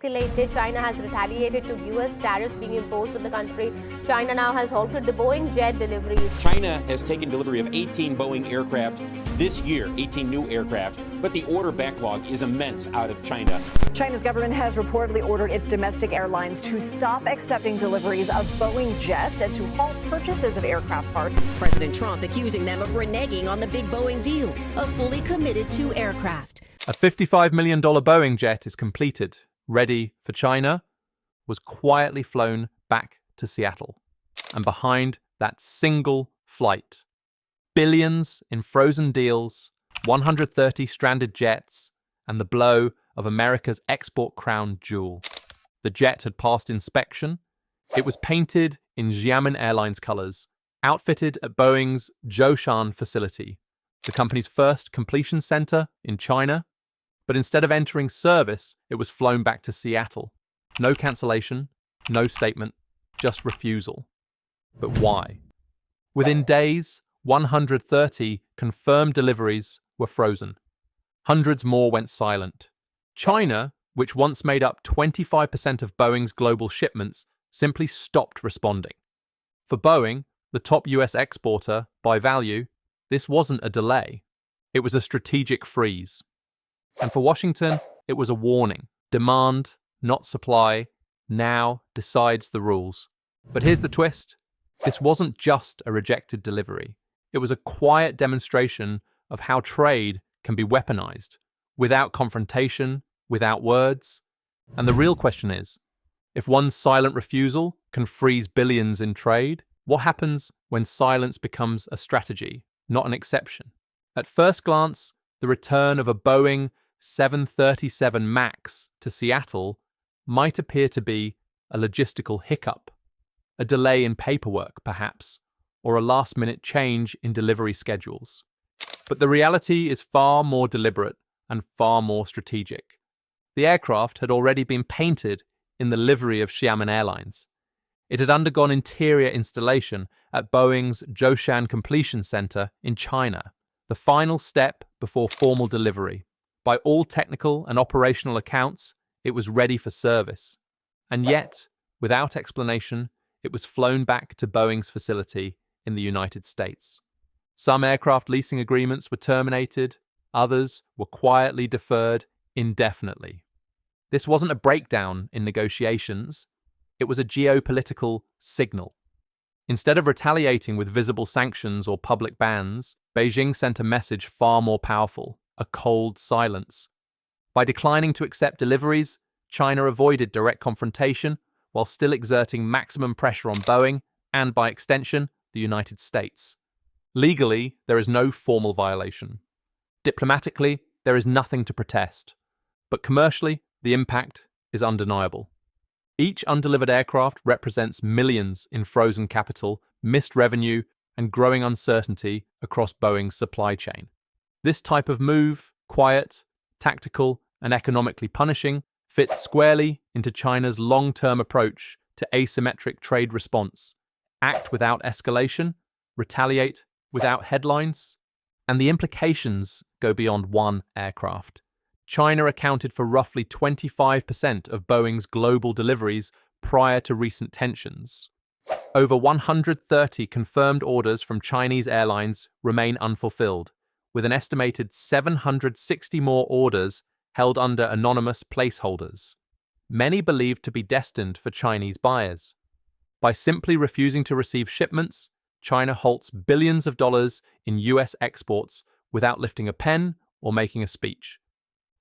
escalated. China has retaliated to US tariffs being imposed on the country. China now has halted the Boeing jet deliveries. China has taken delivery of 18 Boeing aircraft this year, 18 new aircraft, but the order backlog is immense out of China. China's government has reportedly ordered its domestic airlines to stop accepting deliveries of Boeing jets and to halt purchases of aircraft parts. President Trump accusing them of reneging on the big Boeing deal, of fully committed to aircraft. A $55 million Boeing jet is completed, ready for China, was quietly flown back to Seattle. And behind that single flight, billions in frozen deals, 130 stranded jets, and the blow of America's export crown jewel. The jet had passed inspection. It was painted in Xiamen Airlines colors, outfitted at Boeing's Zhoushan facility, the company's first completion center in China. But instead of entering service, it was flown back to Seattle. No cancellation, no statement, just refusal. But why? Within days, 130 confirmed deliveries were frozen. Hundreds more went silent. China, which once made up 25% of Boeing's global shipments, simply stopped responding. For Boeing, the top US exporter by value, this wasn't a delay. It was a strategic freeze. And for Washington, it was a warning. Demand, not supply, now decides the rules. But here's the twist. This wasn't just a rejected delivery. It was a quiet demonstration of how trade can be weaponized, without confrontation, without words. And the real question is, if one silent refusal can freeze billions in trade, what happens when silence becomes a strategy, not an exception? At first glance, the return of a Boeing 737 MAX to Seattle might appear to be a logistical hiccup, a delay in paperwork, perhaps, or a last-minute change in delivery schedules. But the reality is far more deliberate and far more strategic. The aircraft had already been painted in the livery of Xiamen Airlines. It had undergone interior installation at Boeing's Zhoushan Completion Center in China, the final step before formal delivery. By all technical and operational accounts, it was ready for service. And yet, without explanation, it was flown back to Boeing's facility in the United States. Some aircraft leasing agreements were terminated, others were quietly deferred indefinitely. This wasn't a breakdown in negotiations, it was a geopolitical signal. Instead of retaliating with visible sanctions or public bans, Beijing sent a message far more powerful, a cold silence. By declining to accept deliveries, China avoided direct confrontation while still exerting maximum pressure on Boeing and, by extension, the United States. Legally, there is no formal violation. Diplomatically, there is nothing to protest. But commercially, the impact is undeniable. Each undelivered aircraft represents millions in frozen capital, missed revenue, and growing uncertainty across Boeing's supply chain. This type of move, quiet, tactical, and economically punishing, fits squarely into China's long-term approach to asymmetric trade response. Act without escalation, retaliate without headlines, and the implications go beyond one aircraft. China accounted for roughly 25% of Boeing's global deliveries prior to recent tensions. Over 130 confirmed orders from Chinese airlines remain unfulfilled, with an estimated 760 more orders held under anonymous placeholders, many believed to be destined for Chinese buyers. By simply refusing to receive shipments, China halts billions of dollars in US exports without lifting a pen or making a speech.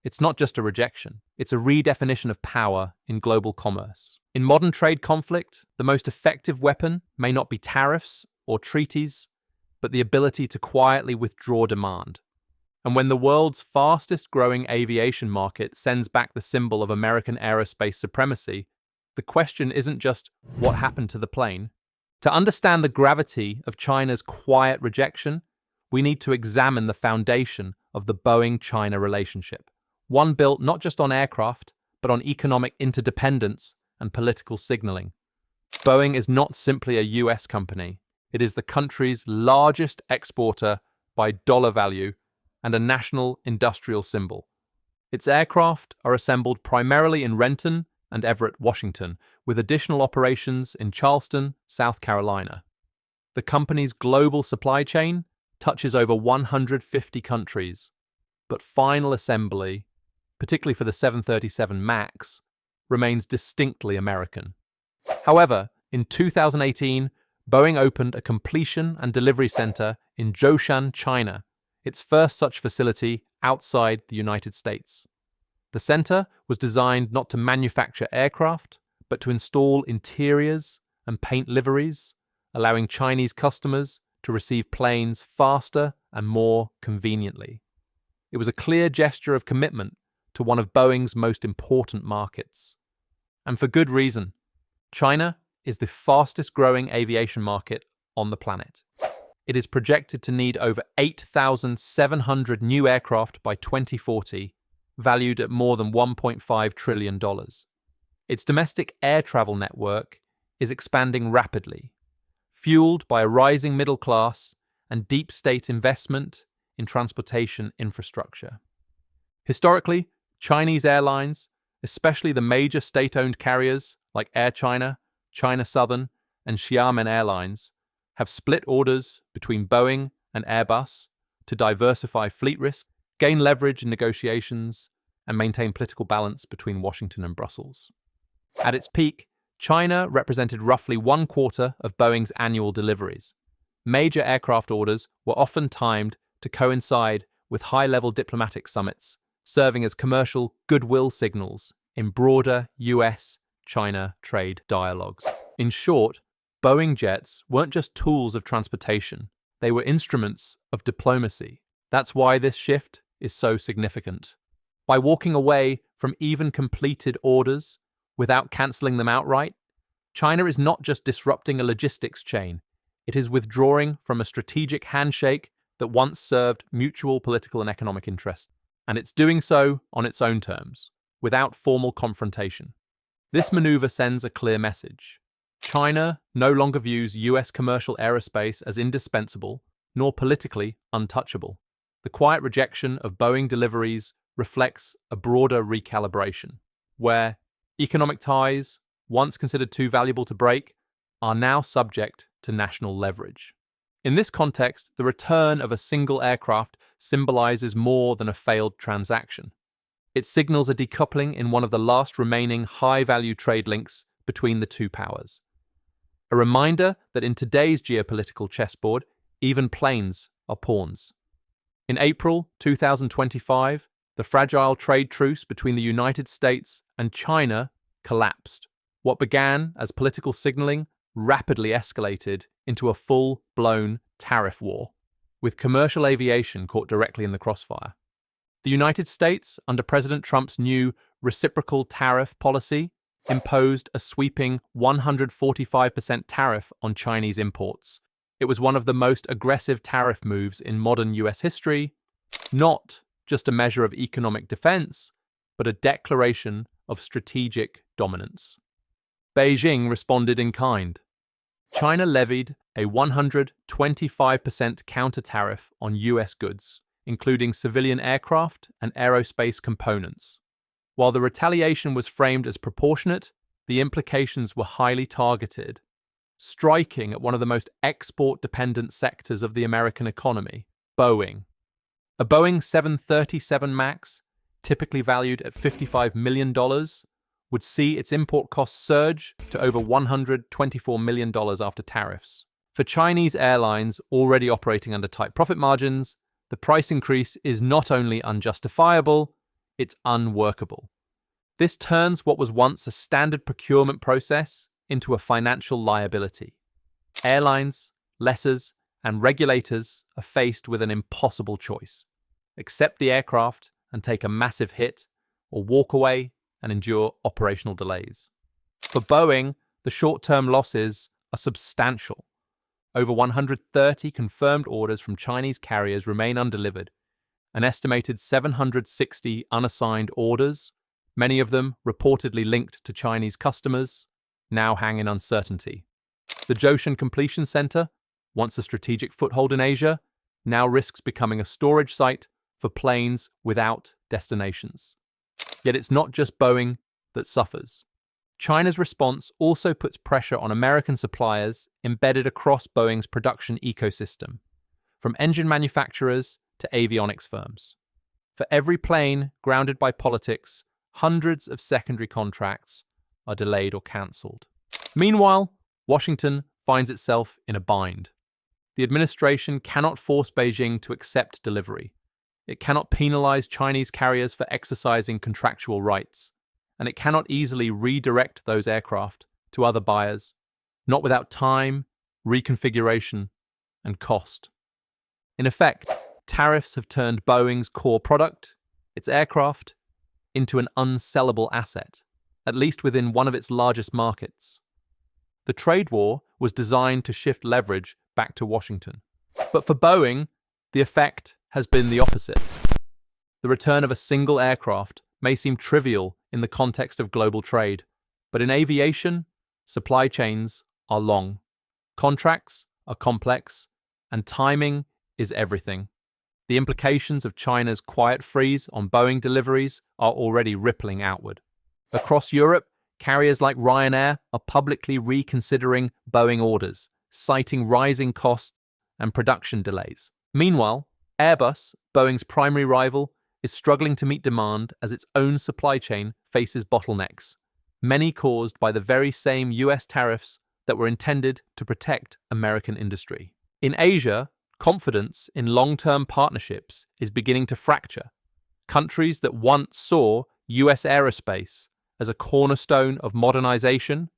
It's not just a rejection, it's a redefinition of power in global commerce. In modern trade conflict, the most effective weapon may not be tariffs or treaties, but the ability to quietly withdraw demand. And when the world's fastest growing aviation market sends back the symbol of American aerospace supremacy, the question isn't just what happened to the plane. To understand the gravity of China's quiet rejection, we need to examine the foundation of the Boeing-China relationship. One built not just on aircraft, but on economic interdependence and political signaling. Boeing is not simply a US company. It is the country's largest exporter by dollar value and a national industrial symbol. Its aircraft are assembled primarily in Renton and Everett, Washington, with additional operations in Charleston, South Carolina. The company's global supply chain touches over 150 countries, but final assembly, particularly for the 737 MAX, remains distinctly American. However, in 2018, Boeing opened a completion and delivery center in Zhoushan, China, its first such facility outside the United States. The center was designed not to manufacture aircraft, but to install interiors and paint liveries, allowing Chinese customers to receive planes faster and more conveniently. It was a clear gesture of commitment to one of Boeing's most important markets. And for good reason. China is the fastest growing aviation market on the planet. It is projected to need over 8,700 new aircraft by 2040, valued at more than $1.5 trillion. Its domestic air travel network is expanding rapidly, fueled by a rising middle class and deep state investment in transportation infrastructure. Historically, Chinese airlines, especially the major state-owned carriers like Air China, China Southern, and Xiamen Airlines, have split orders between Boeing and Airbus to diversify fleet risk, gain leverage in negotiations, and maintain political balance between Washington and Brussels. At its peak, China represented roughly 1/4 of Boeing's annual deliveries. Major aircraft orders were often timed to coincide with high-level diplomatic summits, serving as commercial goodwill signals in broader US-China trade dialogues. In short, Boeing jets weren't just tools of transportation, they were instruments of diplomacy. That's why this shift is so significant. By walking away from even completed orders without cancelling them outright, China is not just disrupting a logistics chain, it is withdrawing from a strategic handshake that once served mutual political and economic interests. And it's doing so on its own terms, without formal confrontation. This maneuver sends a clear message. China no longer views US commercial aerospace as indispensable, nor politically untouchable. The quiet rejection of Boeing deliveries reflects a broader recalibration, where economic ties, once considered too valuable to break, are now subject to national leverage. In this context, the return of a single aircraft symbolizes more than a failed transaction. It signals a decoupling in one of the last remaining high-value trade links between the two powers. A reminder that in today's geopolitical chessboard, even planes are pawns. In April 2025, the fragile trade truce between the United States and China collapsed. What began as political signaling rapidly escalated into a full-blown tariff war, with commercial aviation caught directly in the crossfire. The United States, under President Trump's new reciprocal tariff policy, imposed a sweeping 145% tariff on Chinese imports. It was one of the most aggressive tariff moves in modern US history, not just a measure of economic defense, but a declaration of strategic dominance. Beijing responded in kind. China levied a 125% counter-tariff on US goods, including civilian aircraft and aerospace components. While the retaliation was framed as proportionate, the implications were highly targeted, striking at one of the most export-dependent sectors of the American economy, Boeing. A Boeing 737 MAX, typically valued at $55 million, would see its import costs surge to over $124 million after tariffs. For Chinese airlines already operating under tight profit margins, the price increase is not only unjustifiable, it's unworkable. This turns what was once a standard procurement process into a financial liability. Airlines, lessors, and regulators are faced with an impossible choice: accept the aircraft and take a massive hit, or walk away and endure operational delays. For Boeing, the short-term losses are substantial. Over 130 confirmed orders from Chinese carriers remain undelivered. An estimated 760 unassigned orders, many of them reportedly linked to Chinese customers, now hang in uncertainty. The Zhoushan Completion Center, once a strategic foothold in Asia, now risks becoming a storage site for planes without destinations. Yet it's not just Boeing that suffers. China's response also puts pressure on American suppliers embedded across Boeing's production ecosystem, from engine manufacturers to avionics firms. For every plane grounded by politics, hundreds of secondary contracts are delayed or cancelled. Meanwhile, Washington finds itself in a bind. The administration cannot force Beijing to accept delivery. It cannot penalize Chinese carriers for exercising contractual rights, and it cannot easily redirect those aircraft to other buyers, not without time, reconfiguration, and cost. In effect, tariffs have turned Boeing's core product, its aircraft, into an unsellable asset, at least within one of its largest markets. The trade war was designed to shift leverage back to Washington. But for Boeing, the effect has been the opposite. The return of a single aircraft may seem trivial in the context of global trade, but in aviation, supply chains are long, contracts are complex, and timing is everything. The implications of China's quiet freeze on Boeing deliveries are already rippling outward. Across Europe, carriers like Ryanair are publicly reconsidering Boeing orders, citing rising costs and production delays. Meanwhile, Airbus, Boeing's primary rival, is struggling to meet demand as its own supply chain faces bottlenecks, many caused by the very same US tariffs that were intended to protect American industry. In Asia, confidence in long-term partnerships is beginning to fracture. Countries that once saw US aerospace as a cornerstone of modernization,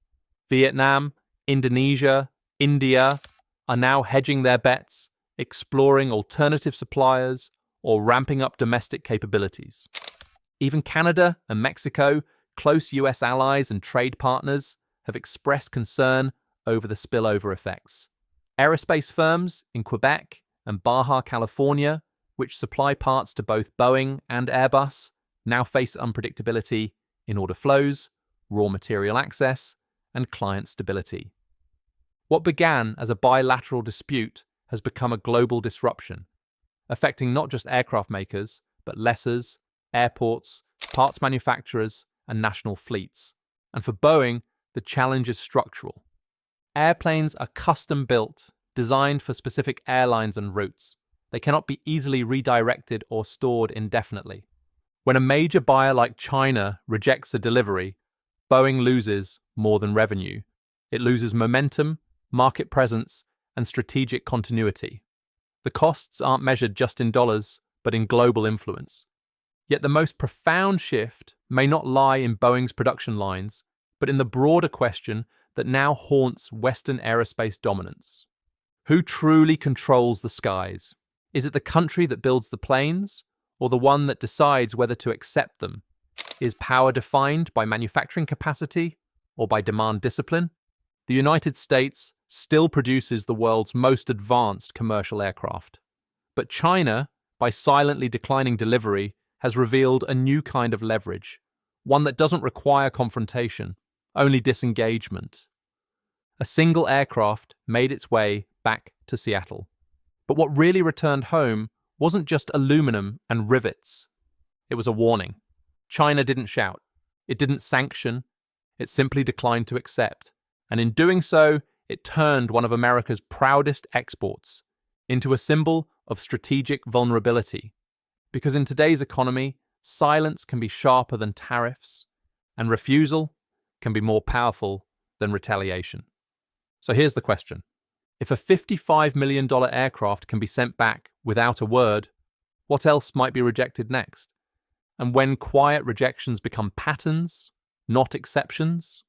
Vietnam, Indonesia, India, are now hedging their bets, exploring alternative suppliers, or ramping up domestic capabilities. Even Canada and Mexico, close US allies and trade partners, have expressed concern over the spillover effects. Aerospace firms in Quebec and Baja California, which supply parts to both Boeing and Airbus, now face unpredictability in order flows, raw material access, and client stability. What began as a bilateral dispute has become a global disruption, affecting not just aircraft makers, but lessors, airports, parts manufacturers, and national fleets. And for Boeing, the challenge is structural. Airplanes are custom-built, designed for specific airlines and routes. They cannot be easily redirected or stored indefinitely. When a major buyer like China rejects a delivery, Boeing loses more than revenue. It loses momentum, market presence, and strategic continuity. The costs aren't measured just in dollars, but in global influence. Yet the most profound shift may not lie in Boeing's production lines, but in the broader question that now haunts Western aerospace dominance. Who truly controls the skies? Is it the country that builds the planes, or the one that decides whether to accept them? Is power defined by manufacturing capacity or by demand discipline? The United States still produces the world's most advanced commercial aircraft. But China, by silently declining delivery, has revealed a new kind of leverage, one that doesn't require confrontation, only disengagement. A single aircraft made its way back to Seattle. But what really returned home wasn't just aluminum and rivets. It was a warning. China didn't shout. It didn't sanction. It simply declined to accept. And in doing so, it turned one of America's proudest exports into a symbol of strategic vulnerability. Because in today's economy, silence can be sharper than tariffs, and refusal can be more powerful than retaliation. So here's the question. If a $55 million aircraft can be sent back without a word, what else might be rejected next? And when quiet rejections become patterns, not exceptions,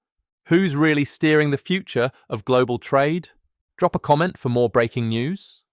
who's really steering the future of global trade? Drop a comment for more breaking news.